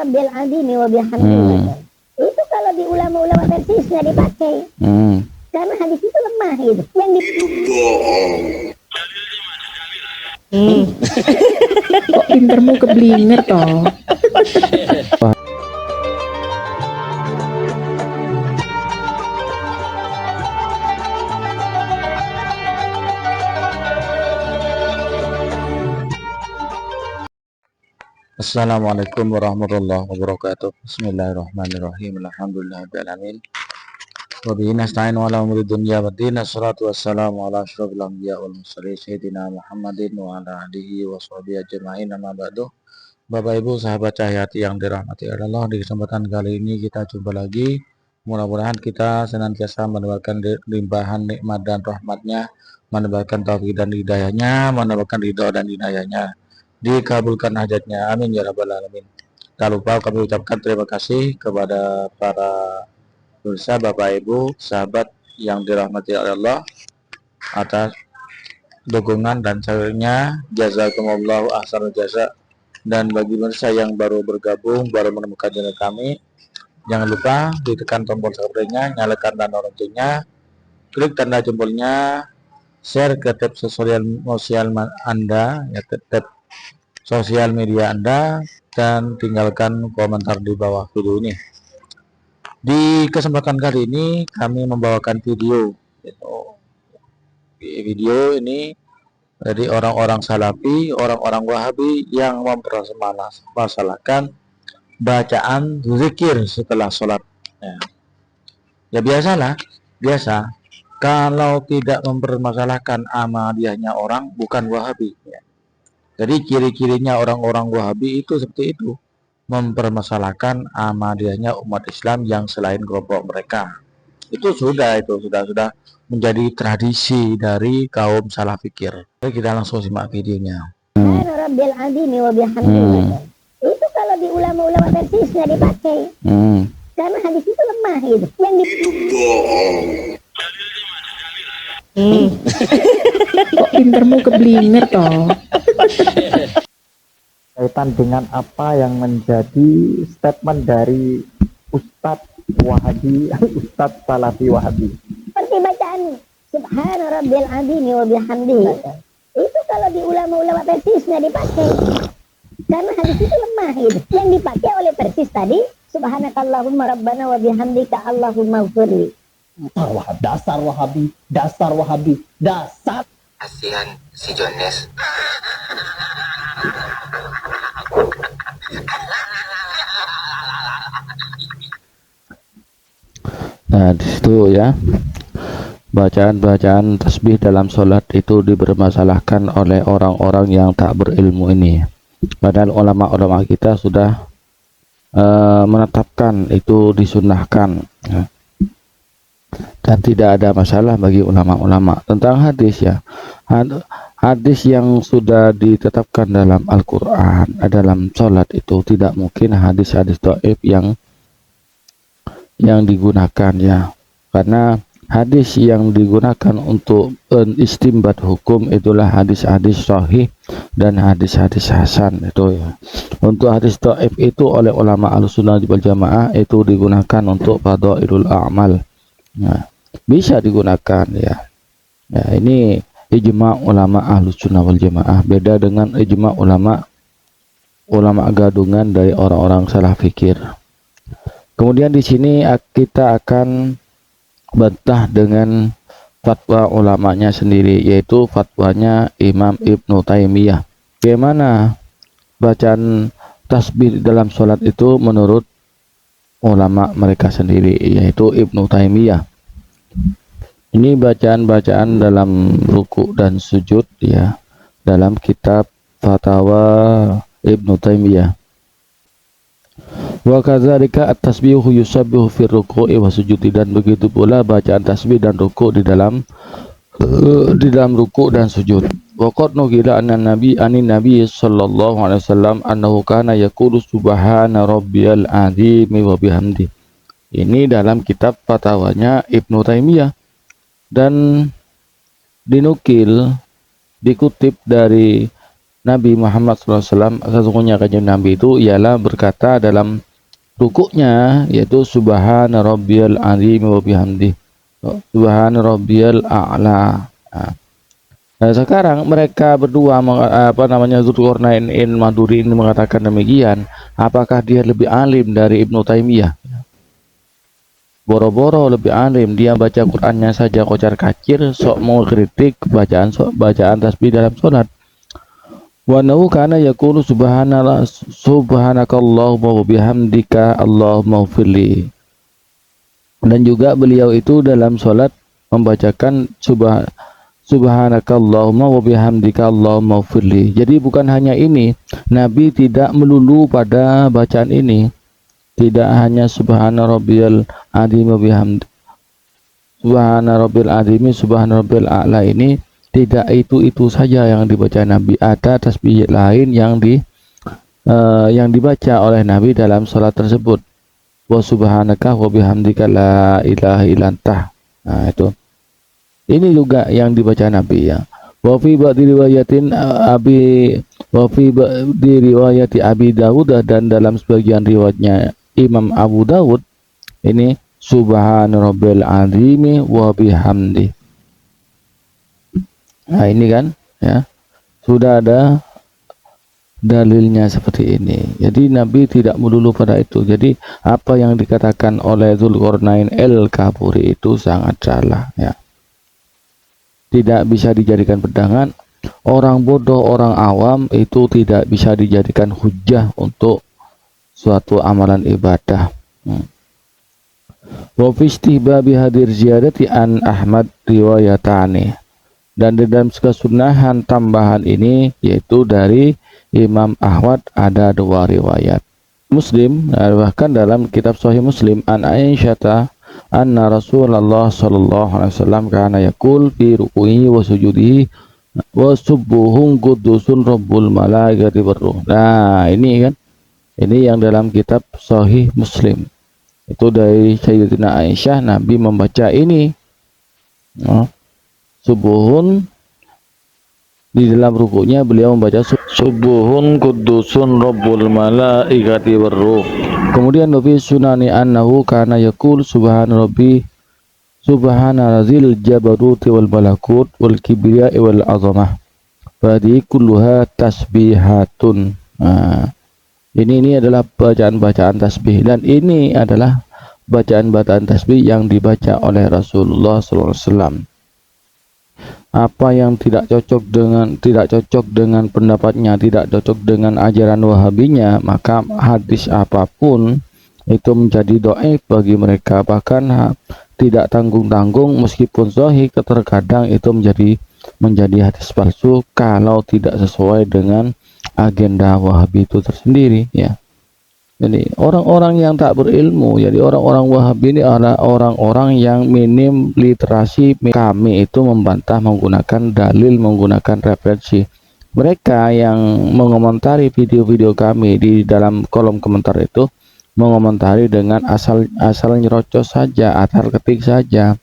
rabbil azimi wa bihamdihi. Itu kalau di ulama-ulama persis nggak dipakai. Karena hadis itu lemah gitu. Yang itu bohong. Kok pintermu keblinger toh? Assalamualaikum warahmatullahi wabarakatuh. Bismillahirrahmanirrahim. Alhamdulillahirrahmanirrahim. Wabihi nasta'in wa ala umuri dunya waddin. Assalatu wassalamu ala asyrafil anbiya wal mursalin sayyidina Muhammadin wa ala alihi wa sahbihi ajma'in. Amma ba'du. Bapak Ibu sahabat Cahyati yang dirahmati Allah, di kesempatan kali ini kita jumpa lagi. Mudah-mudahan kita senantiasa mendapatkan limpahan nikmat dan rahmatnya, mendapatkan taufik dan hidayahnya, mendapatkan ridha dan hidayahnya, dikabulkan hajatnya, amin ya rabbal alamin. Tak lupa kami ucapkan terima kasih kepada para pemirsa, Bapak Ibu, sahabat yang dirahmati Allah atas dukungan dan sayangnya. Jazakumullahu ahsanul jaza. Dan bagi pemirsa yang baru bergabung, baru menemukan channel kami, jangan lupa ditekan tombol subscribe-nya, nyalakan tanda loncengnya, klik tanda jempolnya, share ke tab sosial Anda, ya, tab sosial media Anda, dan tinggalkan komentar di bawah video ini. Di kesempatan kali ini kami membawakan video ini dari orang-orang salafi, orang-orang wahabi yang mempermasalahkan bacaan zikir setelah sholat. Ya biasa kalau tidak mempermasalahkan amaliyahnya orang bukan wahabi. Jadi ciri-cirinya orang-orang wahabi itu seperti itu, mempermasalahkan amaliyahnya umat Islam yang selain kelompok mereka. Itu sudah menjadi tradisi dari kaum salah fikir. Jadi kita langsung simak videonya. Rabbil azimi wa bihamdihi. Itu kalau di ulama-ulama persis nggak dipakai. Karena hadis itu lemah gitu. Yang itu bohong. Kok pintermu keblinger toh? Kaitan dengan apa yang menjadi statement dari Ustadz Wahabi, Ustadz Salafi Wahabi. Seperti bacaan Subhana rabbil azimi wa bihamdihi. Itu kalau di ulama-ulama persis nggak dipakai. Karena hadis itu lemah gitu. Yang dipakai oleh persis tadi Subhanakallahumma rabbana wa bihamdika Allahumma ighfirli. Dasar Wahabi, dasar Wahabi, dasar. Kasihan si Jones. Nah, di situ ya, bacaan-bacaan tasbih dalam sholat itu dipermasalahkan oleh orang-orang yang tak berilmu ini. Padahal ulama-ulama kita sudah menetapkan itu disunahkan, ya. Dan tidak ada masalah bagi ulama-ulama tentang hadis ya. Hadis yang sudah ditetapkan dalam Al-Quran dalam sholat itu tidak mungkin hadis-hadis dhaif yang digunakan ya, karena hadis yang digunakan untuk istimbat hukum itulah hadis-hadis sahih dan hadis-hadis hasan itu ya. Untuk hadis dhaif itu oleh ulama Ahlussunnah wal Jamaah itu digunakan untuk fadhailul a'mal. Nah, bisa digunakan ya. Ya, ini ijma ulama Ahlussunnah wal Jamaah, beda dengan ijma ulama gadungan dari orang-orang salah fikir. Kemudian di sini kita akan bantah dengan fatwa ulamanya sendiri, yaitu fatwanya Imam Ibnu Taimiyah. Bagaimana bacaan tasbih dalam sholat itu menurut ulama mereka sendiri, yaitu Ibnu Taimiyah. Ini bacaan-bacaan dalam ruku dan sujud ya, dalam kitab Fatwa Ibnu Taimiyah. Wa kadzalika at-tasbihu yusabbihu fi ruku'i wa sujudi, dan begitu pula bacaan tasbih dan ruku di dalam ruku dan sujud. Wa qad nuqila anin nabi sallallahu alaihi wasallam annahu kana yaqulu subhana rabbiyal azim wa bihamdi. Ini dalam kitab fatwanya Ibnu Taimiyah, dan dikutip dari Nabi Muhammad SAW, sesungguhnya kanjeng Nabi itu ialah berkata dalam rukuknya, yaitu subhana rabbiyal azim wa bihamdi, subhana rabbiyal a'la. Nah, sekarang mereka berdua Dzulqarnain Maduri ini mengatakan demikian. Apakah dia lebih alim dari Ibnu Taimiyah? Boro-boro lebih alim, dia baca Qur'annya saja kocar kacir, sok mau kritik bacaan tasbih dalam sholat. Wa nahu kana yaqulu subhanakallahumma wa bihamdika Allahumma ighfirli. Dan juga beliau itu dalam sholat membacakan subhanakallahumma wa bihamdika Allahumma ighfirli. Jadi bukan hanya ini, Nabi tidak melulu pada bacaan ini. Tidak hanya subhana rabbiyal azim wa bihamdi, subhana rabbil azim, subhana rabbil a'la, ini tidak itu saja yang dibaca Nabi. Ada tasbih lain yang dibaca oleh Nabi dalam salat tersebut. Wa subhanaka wa bihamdika la ilaha illa anta. Nah, itu. Ini juga yang dibaca Nabi, ya. Wa fi ba'di riwayatin Abi Dawud, dan dalam sebagian riwayatnya Imam Abu Dawud ini subhana rabbil azimi wa bihamdi. Nah, ini kan, ya, sudah ada dalilnya seperti ini. Jadi Nabi tidak melulu pada itu. Jadi apa yang dikatakan oleh Dzulqarnain al-Kaburi itu sangat salah, ya. Tidak bisa dijadikan pegangan. Orang bodoh, orang awam itu tidak bisa dijadikan hujah untuk suatu amalan ibadah. Wa fi istihbabi hadir ziyadati an Ahmad riwayatani. Dan di dalam kesunahan tambahan ini, yaitu dari Imam Ahmad, ada 2 riwayat. Muslim, bahkan dalam kitab Sahih Muslim, an Aisyah anna Rasulullah sallallahu alaihi wasallam kana yaqul fi ruku'ihi wa sujudihi wa subuhun qudusun rabbul malaikati warruh. Nah, ini kan, ini yang dalam kitab Sahih Muslim. Itu dari Sayyidatina Aisyah, Nabi membaca ini. Subuhun, di dalam rukunya beliau membaca subuhun qudusun rabbul malaikati warruh. Kemudian Nabi sunani annahu kana yaqul subhana rabbi subhana razil jabaruti wal malakut wal kibriya wal azamah. Fadi kulluha tasbihatun. Nah, ini adalah bacaan-bacaan tasbih, dan ini adalah bacaan-bacaan tasbih yang dibaca oleh Rasulullah SAW. Apa yang tidak cocok dengan pendapatnya, tidak cocok dengan ajaran Wahabinya, maka hadis apapun itu menjadi dhaif bagi mereka. Bahkan tidak tanggung-tanggung, meskipun sahih, terkadang itu menjadi hadis palsu kalau tidak sesuai dengan agenda Wahabi itu tersendiri, ya. Jadi orang-orang yang tak berilmu, jadi orang-orang Wahabi ini adalah orang-orang yang minim literasi. Kami itu membantah menggunakan dalil, menggunakan referensi. Mereka yang mengomentari video-video kami di dalam kolom komentar itu mengomentari dengan asal nyerocos saja, asal ketik saja.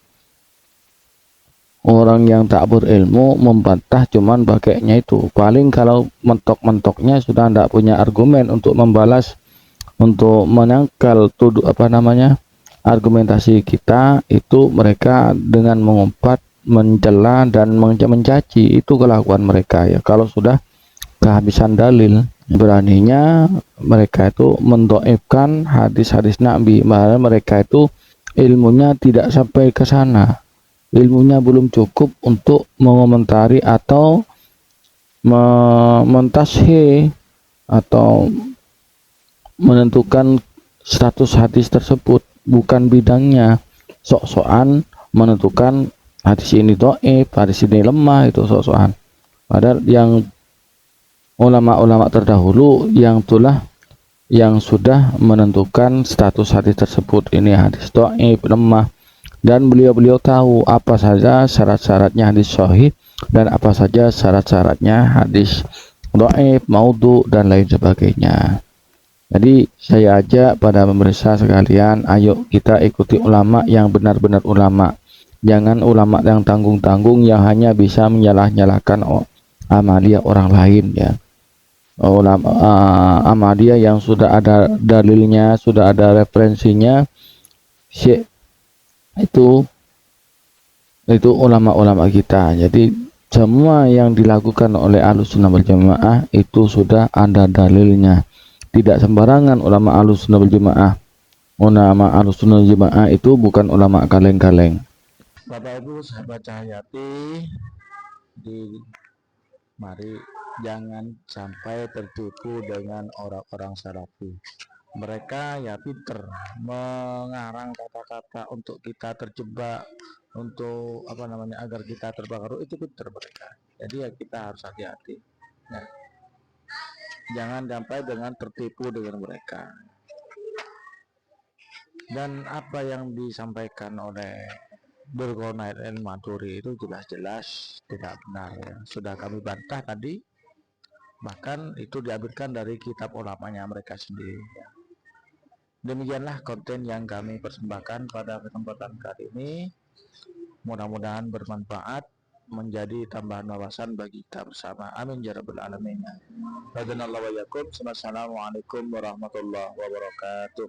Orang yang tak berilmu membantah cuman pakainya itu. Paling kalau mentok-mentoknya sudah tidak punya argumen untuk membalas, untuk menangkal argumentasi kita, itu mereka dengan mengumpat, mencela dan mencaci. Itu kelakuan mereka, ya. Kalau sudah kehabisan dalil, beraninya mereka itu mendoifkan hadis-hadis Nabi. Malah mereka itu ilmunya tidak sampai ke sana. Ilmunya belum cukup untuk mengomentari atau mentashih atau menentukan status hadis tersebut. Bukan bidangnya. Sok-sokan menentukan hadis ini dhaif, hadis ini lemah, itu sok-sokan. Padahal yang ulama-ulama terdahulu yang sudah menentukan status hadis tersebut, ini hadis dhaif, lemah, dan beliau tahu apa saja syarat-syaratnya hadis sahih dan apa saja syarat-syaratnya hadis dhaif, maudhu, dan lain sebagainya. Jadi saya ajak pada pemirsa sekalian, ayo kita ikuti ulama yang benar-benar ulama. Jangan ulama yang tanggung-tanggung yang hanya bisa menyalah-nyalahkan amalia orang lain, ya. ulama Ahmadiyah yang sudah ada dalilnya, sudah ada referensinya, itu ulama-ulama kita. Jadi semua yang dilakukan oleh Ahlussunnah wal Jamaah itu sudah ada dalilnya. Tidak sembarangan ulama Ahlussunnah wal Jamaah. Ulama Ahlussunnah wal Jamaah itu bukan ulama kaleng-kaleng. Bapak Ibu sahabat Cahayati, mari jangan sampai tertipu dengan orang-orang salafi. Mereka ya pinter mengarang kata-kata untuk kita terjebak, untuk agar kita terpengaruh, itu pinter mereka. Jadi ya kita harus hati-hati ya. Jangan sampai dengan tertipu dengan mereka. Dan apa yang disampaikan oleh Durgonaid Al-Maduri itu jelas-jelas tidak benar ya. Sudah kami bantah tadi, bahkan itu diambilkan dari kitab ulamanya mereka sendiri ya. Demikianlah konten yang kami persembahkan pada kesempatan kali ini. Mudah-mudahan bermanfaat, menjadi tambahan wawasan bagi kita bersama. Amin ya rabbal alamin. Wassalamualaikum warahmatullahi wabarakatuh.